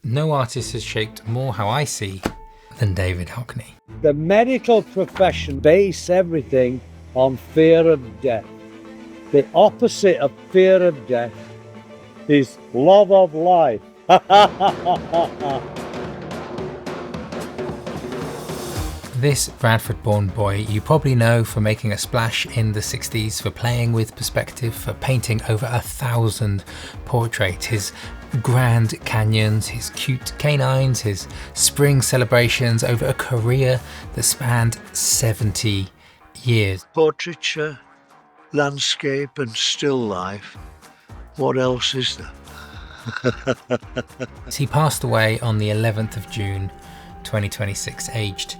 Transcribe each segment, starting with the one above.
No artist has shaped more how I see than David Hockney. The medical profession base everything on fear of death. The opposite of fear of death is love of life. This Bradford-born boy you probably know for making a splash in the 60s, for playing with perspective, for painting over 1,000 portraits, his grand canyons, his cute canines, his spring celebrations over a career that spanned 70 years. Portraiture, landscape and still life. What else is there? He passed away on the 11th of June 2026, aged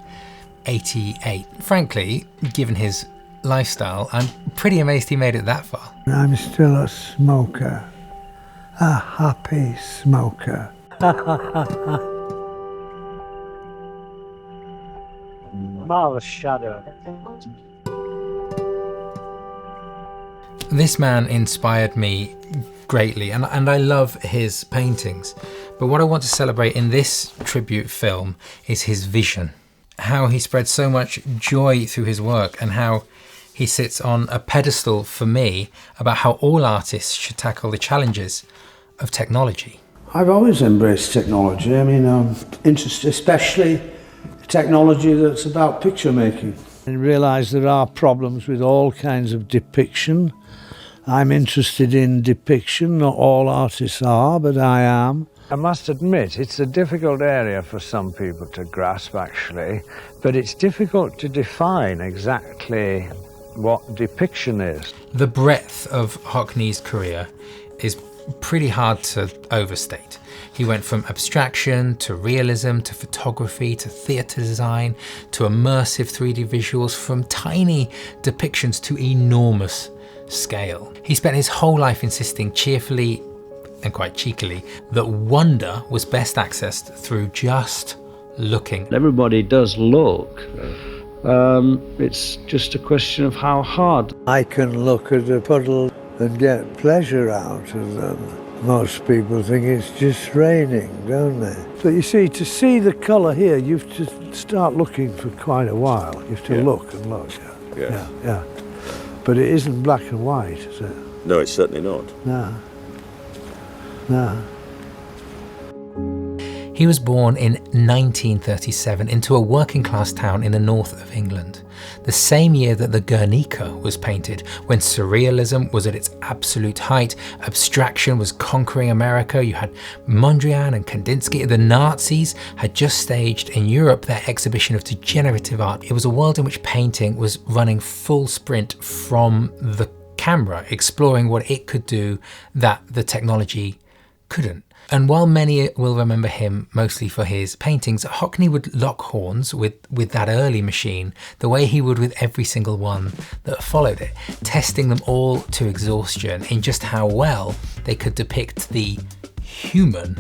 88. Frankly, given his lifestyle, I'm pretty amazed he made it that far. I'm still a smoker, a happy smoker. Marvelous shadow. This man inspired me greatly, and I love his paintings. But what I want to celebrate in this tribute film is his vision. How he spread so much joy through his work, and how he sits on a pedestal for me about how all artists should tackle the challenges of technology. I've always embraced technology. I mean, I'm interested especially in technology that's about picture making. And realise there are problems with all kinds of depiction. I'm interested in depiction. Not all artists are, but I am. I must admit, it's a difficult area for some people to grasp, actually, but it's difficult to define exactly what depiction is. The breadth of Hockney's career is pretty hard to overstate. He went from abstraction to realism to photography to theatre design to immersive 3D visuals, from tiny depictions to enormous scale. He spent his whole life insisting cheerfully and quite cheekily that wonder was best accessed through just looking. Everybody does look. It's just a question of how hard. I can look at a puddle and get pleasure out of them. Most people think it's just raining, don't they? But you see, to see the colour here, you have to start looking for quite a while. You have to look and look. Yeah. But it isn't black and white, is it? No, it's certainly not. No. He was born in 1937 into a working class town in the north of England, the same year that the Guernica was painted, when surrealism was at its absolute height, abstraction was conquering America. You had Mondrian and Kandinsky. The Nazis had just staged in Europe their exhibition of degenerative art. It was a world in which painting was running full sprint from the camera, exploring what it could do that the technology couldn't. And while many will remember him mostly for his paintings, Hockney would lock horns with that early machine, the way he would with every single one that followed it, testing them all to exhaustion in just how well they could depict the human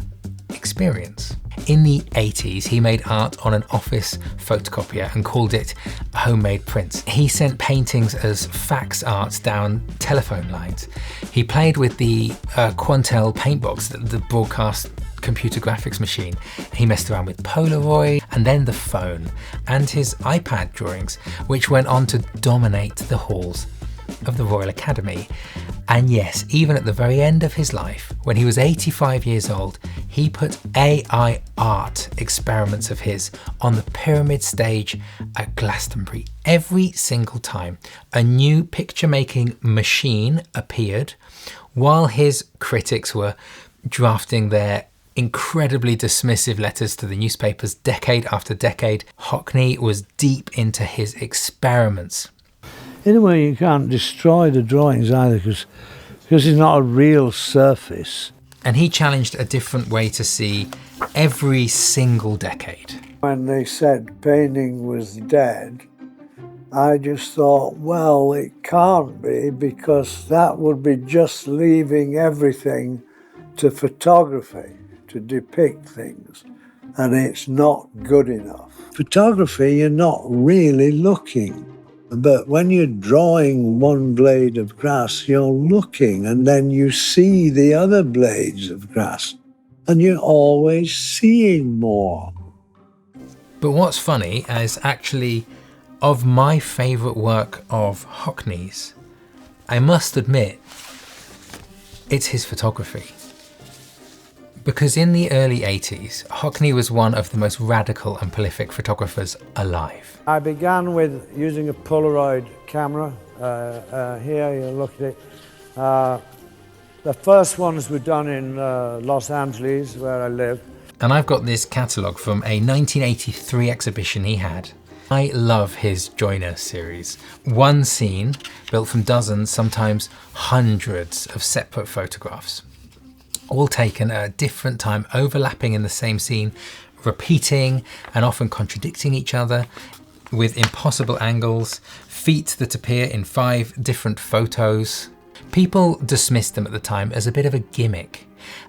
experience. In the 80s, he made art on an office photocopier and called it homemade prints. He sent paintings as fax art down telephone lines. He played with the Quantel paintbox, the broadcast computer graphics machine. He messed around with Polaroid and then the phone, and his iPad drawings, which went on to dominate the halls of the Royal Academy. And yes, even at the very end of his life, when he was 85 years old, he put AI art experiments of his on the pyramid stage at Glastonbury. Every single time a new picture-making machine appeared, while his critics were drafting their incredibly dismissive letters to the newspapers decade after decade, Hockney was deep into his experiments. In a way, you can't destroy the drawings either, because it's not a real surface. And he challenged a different way to see every single decade. When they said painting was dead, I just thought, well, it can't be, because that would be just leaving everything to photography, to depict things, and it's not good enough. Photography, you're not really looking. But when you're drawing one blade of grass, you're looking, and then you see the other blades of grass. and you're always seeing more. But what's funny is actually, of my favourite work of Hockney's, I must admit, it's his photography. Because in the early 80s, Hockney was one of the most radical and prolific photographers alive. I began with using a Polaroid camera. Here you look at it. The first ones were done in Los Angeles, where I live. And I've got this catalogue from a 1983 exhibition he had. I love his Joiner series. One scene built from dozens, sometimes hundreds of separate photographs, all taken at a different time, overlapping in the same scene, repeating and often contradicting each other with impossible angles, feet that appear in 5 different photos. People dismissed them at the time as a bit of a gimmick,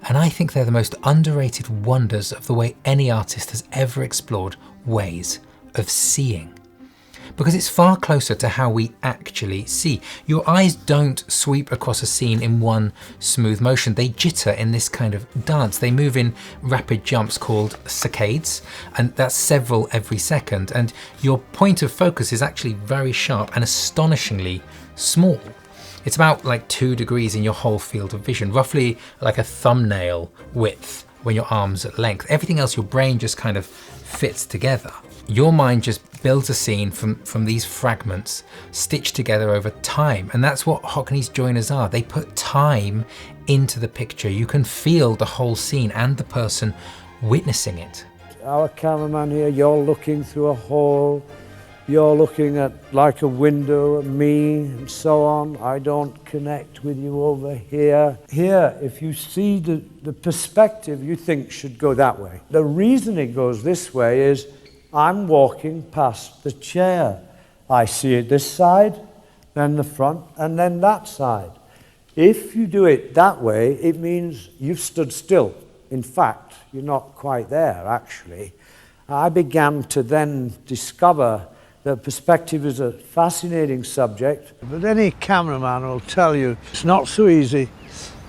and I think they're the most underrated wonders of the way any artist has ever explored ways of seeing. Because it's far closer to how we actually see. Your eyes don't sweep across a scene in one smooth motion. They jitter in this kind of dance. They move in rapid jumps called saccades, and that's several every second. And your point of focus is actually very sharp and astonishingly small. It's about like 2 degrees in your whole field of vision, roughly like a thumbnail width when your arm's at length. Everything else, your brain just kind of fits together. Your mind just builds a scene from these fragments stitched together over time. And that's what Hockney's joiners are. They put time into the picture. You can feel the whole scene and the person witnessing it. Our cameraman here, you're looking through a hole, you're looking at like a window at me and so on. I don't connect with you over here. Here, if you see the perspective you think should go that way. The reason it goes this way is I'm walking past the chair. I see it this side, then the front, and then that side. If you do it that way, it means you've stood still. In fact, you're not quite there, actually. I began to then discover that perspective is a fascinating subject. But any cameraman will tell you it's not so easy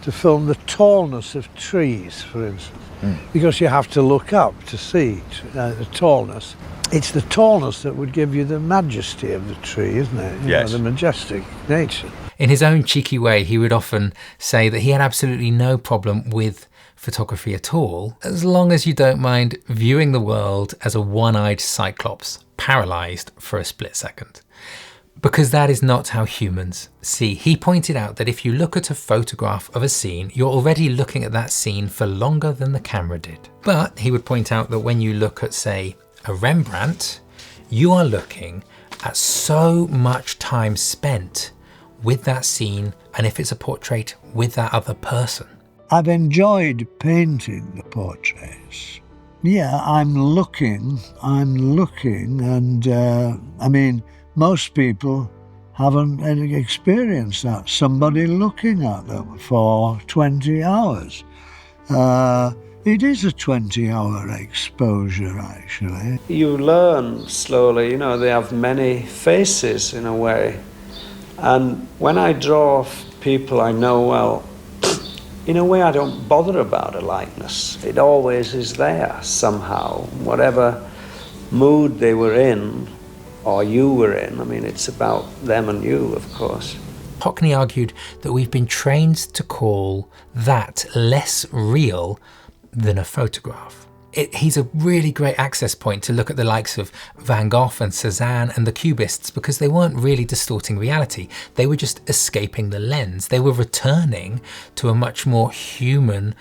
to film the tallness of trees, for instance, because you have to look up to see the tallness. It's the tallness that would give you the majesty of the tree, isn't it? You know, the majestic nature. In his own cheeky way, he would often say that he had absolutely no problem with photography at all, as long as you don't mind viewing the world as a one-eyed cyclops, paralysed for a split second. Because that is not how humans see. He pointed out that if you look at a photograph of a scene, you're already looking at that scene for longer than the camera did. But he would point out that when you look at, say, a Rembrandt, you are looking at so much time spent with that scene, and if it's a portrait, with that other person. I've enjoyed painting the portraits. Yeah, I'm looking, and I mean, most people haven't experienced that. Somebody looking at them for 20 hours. It is a 20-hour exposure, actually. You learn slowly, you know, they have many faces in a way. And when I draw people I know well, in a way I don't bother about a likeness. It always is there somehow, whatever mood they were in, or you were in. I mean, it's about them and you, of course. Hockney argued that we've been trained to call that less real than a photograph. He's a really great access point to look at the likes of Van Gogh and Cézanne and the Cubists, because they weren't really distorting reality. They were just escaping the lens. They were returning to a much more human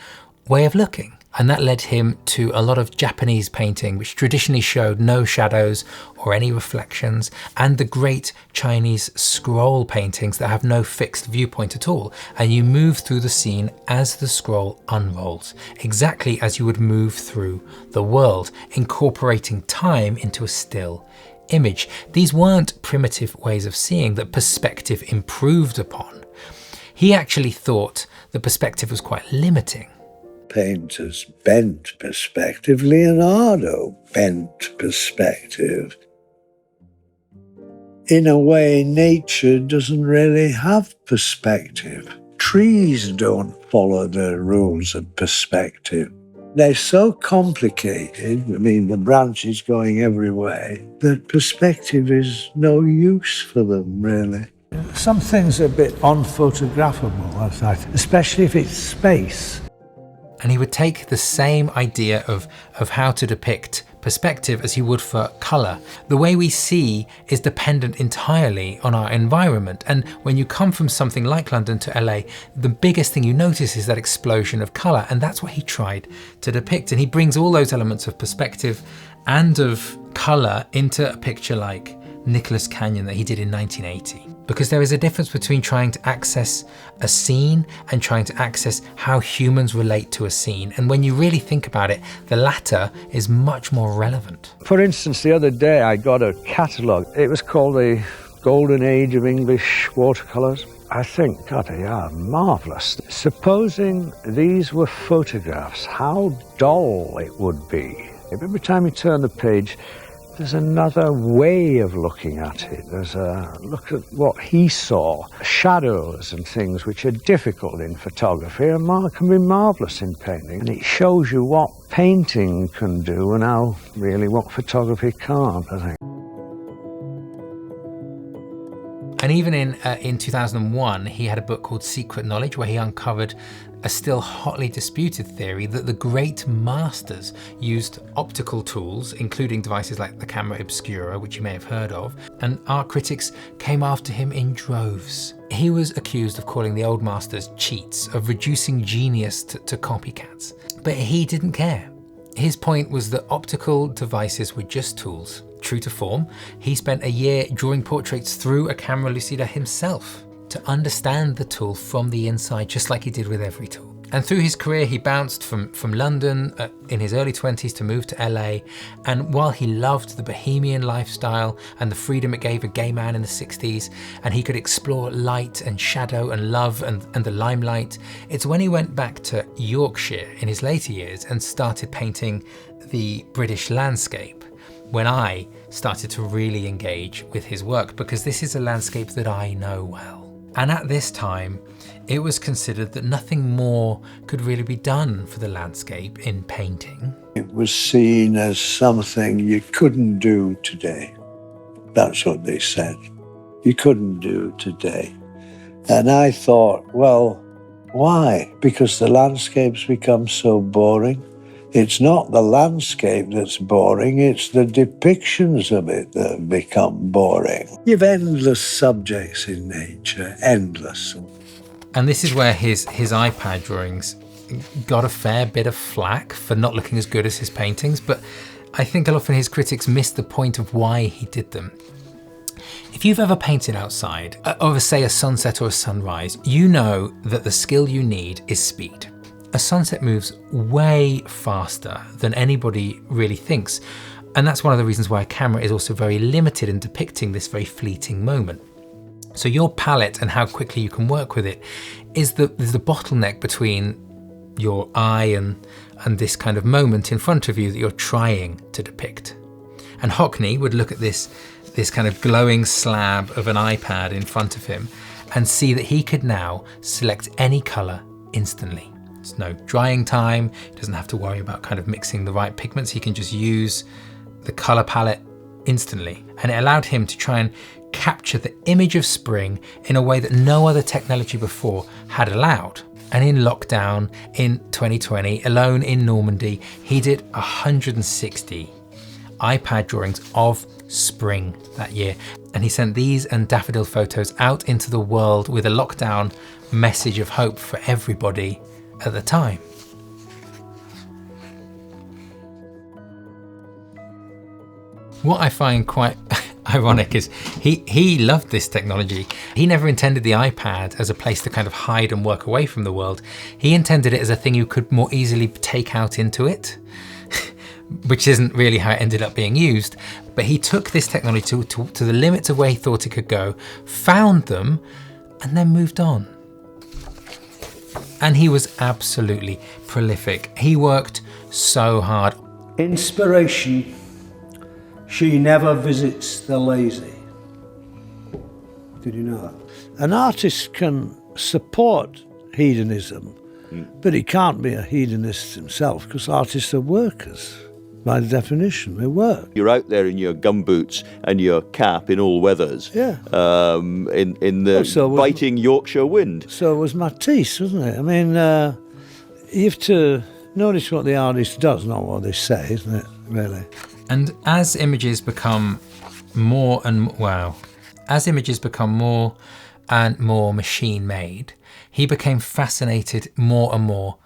way of looking. And that led him to a lot of Japanese painting, which traditionally showed no shadows or any reflections, and the great Chinese scroll paintings that have no fixed viewpoint at all. And you move through the scene as the scroll unrolls, exactly as you would move through the world, incorporating time into a still image. These weren't primitive ways of seeing that perspective improved upon. He actually thought that perspective was quite limiting. Painters bent perspective. Leonardo bent perspective. In a way, nature doesn't really have perspective. Trees don't follow the rules of perspective. They're so complicated, I mean, the branches going every way, that perspective is no use for them, really. Some things are a bit unphotographable, I think, especially if it's space. And he would take the same idea of how to depict perspective as he would for colour. The way we see is dependent entirely on our environment, and when you come from something like London to LA, the biggest thing you notice is that explosion of colour, and that's what he tried to depict. And he brings all those elements of perspective and of colour into a picture like Nicholas Canyon that he did in 1980. Because there is a difference between trying to access a scene and trying to access how humans relate to a scene. And when you really think about it, the latter is much more relevant. For instance, the other day I got a catalogue. It was called the Golden Age of English Watercolours. I think, God, they are marvellous. Supposing these were photographs, how dull it would be. Every time you turn the page, there's another way of looking at it. There's a look at what he saw, shadows and things which are difficult in photography and can be marvellous in painting. And it shows you what painting can do and how really what photography can't, I think. And even in 2001, he had a book called Secret Knowledge, where he uncovered a still hotly disputed theory that the great masters used optical tools, including devices like the camera obscura, which you may have heard of, and art critics came after him in droves. He was accused of calling the old masters cheats, of reducing genius to copycats. But he didn't care. His point was that optical devices were just tools. True to form, he spent a year drawing portraits through a camera lucida himself to understand the tool from the inside, just like he did with every tool. And through his career, he bounced from London in his early 20s to move to LA. And while he loved the bohemian lifestyle and the freedom it gave a gay man in the 60s, and he could explore light and shadow and love and the limelight, it's when he went back to Yorkshire in his later years and started painting the British landscape, when I started to really engage with his work, because this is a landscape that I know well. And at this time, it was considered that nothing more could really be done for the landscape in painting. It was seen as something you couldn't do today. That's what they said. You couldn't do today. And I thought, well, why? Because the landscape's become so boring. It's not the landscape that's boring, it's the depictions of it that have become boring. You've endless subjects in nature, endless. And this is where his iPad drawings got a fair bit of flack for not looking as good as his paintings, but I think often his critics missed the point of why he did them. If you've ever painted outside, over say a sunset or a sunrise, you know that the skill you need is speed. A sunset moves way faster than anybody really thinks. And that's one of the reasons why a camera is also very limited in depicting this very fleeting moment. So your palette and how quickly you can work with it is the bottleneck between your eye and this kind of moment in front of you that you're trying to depict. And Hockney would look at this kind of glowing slab of an iPad in front of him and see that he could now select any color instantly. There's no drying time, he doesn't have to worry about kind of mixing the right pigments, he can just use the color palette instantly. And it allowed him to try and capture the image of spring in a way that no other technology before had allowed. And in lockdown in 2020, alone in Normandy, he did 160 iPad drawings of spring that year. And he sent these and daffodil photos out into the world with a lockdown message of hope for everybody at the time. What I find quite ironic is he loved this technology. He never intended the iPad as a place to kind of hide and work away from the world. He intended it as a thing you could more easily take out into it, which isn't really how it ended up being used. But he took this technology to the limits of where he thought it could go, found them, and then moved on. And he was absolutely prolific. He worked so hard. Inspiration, she never visits the lazy. Did you know that? An artist can support hedonism But he can't be a hedonist himself because artists are workers. By definition, they work. You're out there in your gumboots and your cap in all weathers, Yeah. in the biting Yorkshire wind. So was Matisse, wasn't it? I mean, you have to notice what the artist does, not what they say, isn't it, really? And as images become more and more machine-made, he became fascinated more and more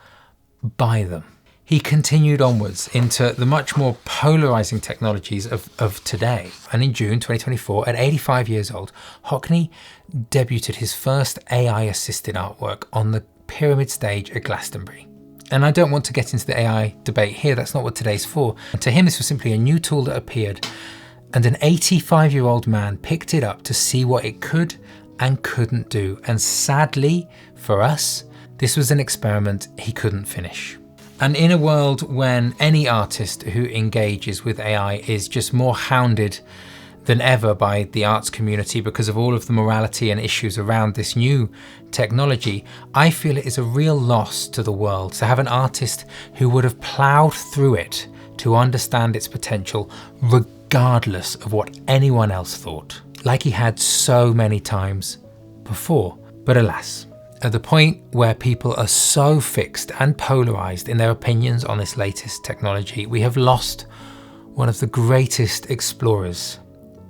by them. He continued onwards into the much more polarizing technologies of today. And in June 2024, at 85 years old, Hockney debuted his first AI-assisted artwork on the Pyramid stage at Glastonbury. And I don't want to get into the AI debate here, that's not what today's for. And to him, this was simply a new tool that appeared, and an 85-year-old man picked it up to see what it could and couldn't do. And sadly, for us, this was an experiment he couldn't finish. And in a world when any artist who engages with AI is just more hounded than ever by the arts community because of all of the morality and issues around this new technology, I feel it is a real loss to the world to have an artist who would have ploughed through it to understand its potential regardless of what anyone else thought, like he had so many times before. But alas, at the point where people are so fixed and polarized in their opinions on this latest technology, we have lost one of the greatest explorers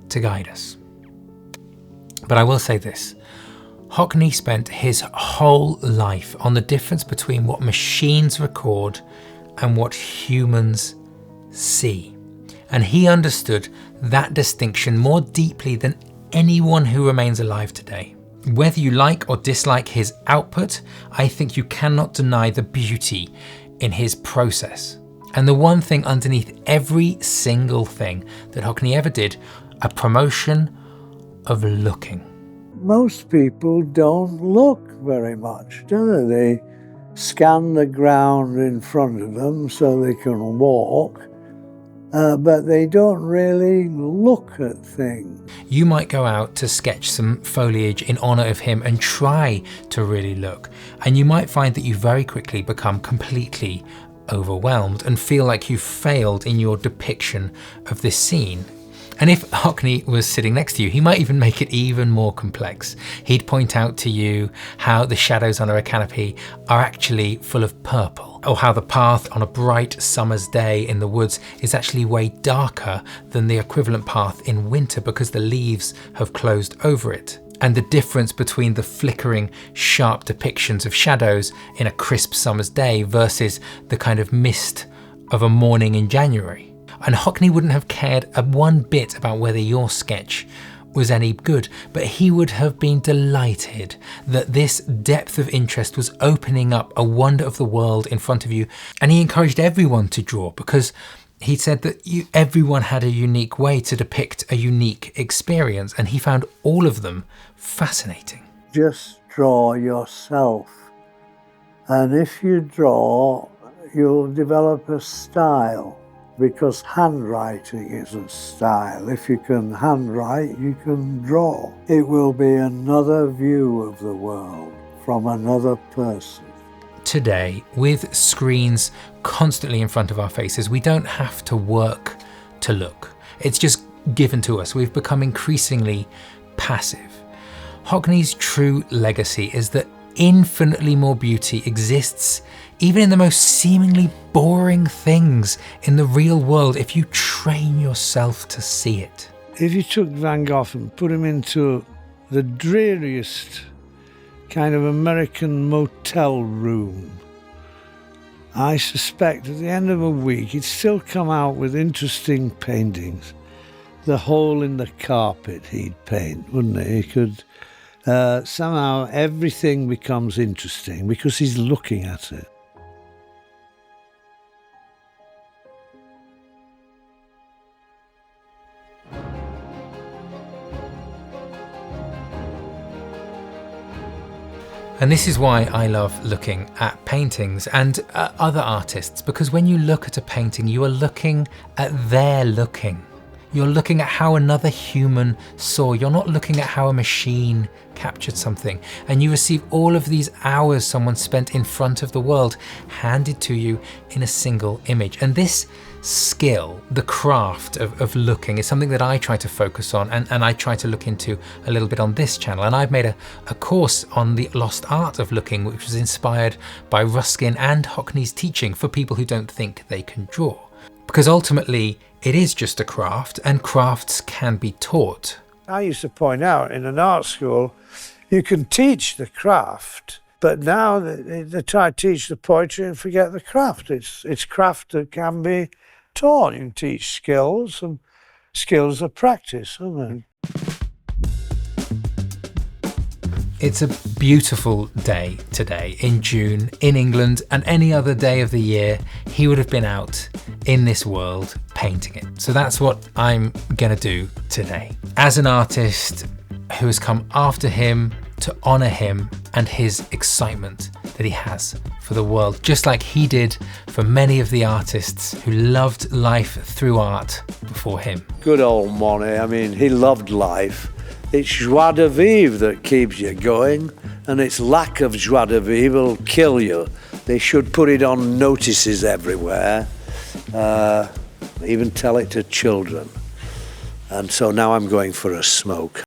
to guide us. But I will say this, Hockney spent his whole life on the difference between what machines record and what humans see. And he understood that distinction more deeply than anyone who remains alive today. Whether you like or dislike his output, I think you cannot deny the beauty in his process. And the one thing underneath every single thing that Hockney ever did, a promotion of looking. Most people don't look very much, do they? They scan the ground in front of them so they can walk. But they don't really look at things. You might go out to sketch some foliage in honour of him and try to really look, and you might find that you very quickly become completely overwhelmed and feel like you've failed in your depiction of this scene. And if Hockney was sitting next to you, he might even make it even more complex. He'd point out to you how the shadows under a canopy are actually full of purple, or how the path on a bright summer's day in the woods is actually way darker than the equivalent path in winter because the leaves have closed over it. And the difference between the flickering, sharp depictions of shadows in a crisp summer's day versus the kind of mist of a morning in January. And Hockney wouldn't have cared one bit about whether your sketch was any good, but he would have been delighted that this depth of interest was opening up a wonder of the world in front of you. And he encouraged everyone to draw because he said that everyone had a unique way to depict a unique experience, and he found all of them fascinating. Just draw yourself. And if you draw, you'll develop a style. Because handwriting is a style. If you can handwrite, you can draw. It will be another view of the world from another person. Today, with screens constantly in front of our faces, we don't have to work to look. It's just given to us. We've become increasingly passive. Hockney's true legacy is that infinitely more beauty exists even in the most seemingly boring things in the real world if you train yourself to see it. If you took Van Gogh and put him into the dreariest kind of American motel room, I suspect at the end of a week he'd still come out with interesting paintings. The hole in the carpet he'd paint, wouldn't he? He could somehow everything becomes interesting because he's looking at it. And this is why I love looking at paintings and other artists, because when you look at a painting, you are looking at their looking. You're looking at how another human saw. You're not looking at how a machine captured something. And you receive all of these hours someone spent in front of the world handed to you in a single image. And this skill, the craft of looking, is something that I try to focus on and I try to look into a little bit on this channel. And I've made a course on the lost art of looking, which was inspired by Ruskin and Hockney's teaching for people who don't think they can draw. Because ultimately, it is just a craft, and crafts can be taught. I used to point out in an art school, you can teach the craft, but now they try to teach the poetry and forget the craft. It's craft that can be taught. You can teach skills, and skills are practice, aren't they? It's a beautiful day today in June in England, and any other day of the year he would have been out in this world painting it. So that's what I'm gonna do today. As an artist who has come after him to honor him and his excitement that he has for the world, just like he did for many of the artists who loved life through art before him. Good old Monet, I mean, he loved life. It's joie de vivre that keeps you going, and its lack of joie de vivre will kill you. They should put it on notices everywhere, even tell it to children. And so now I'm going for a smoke.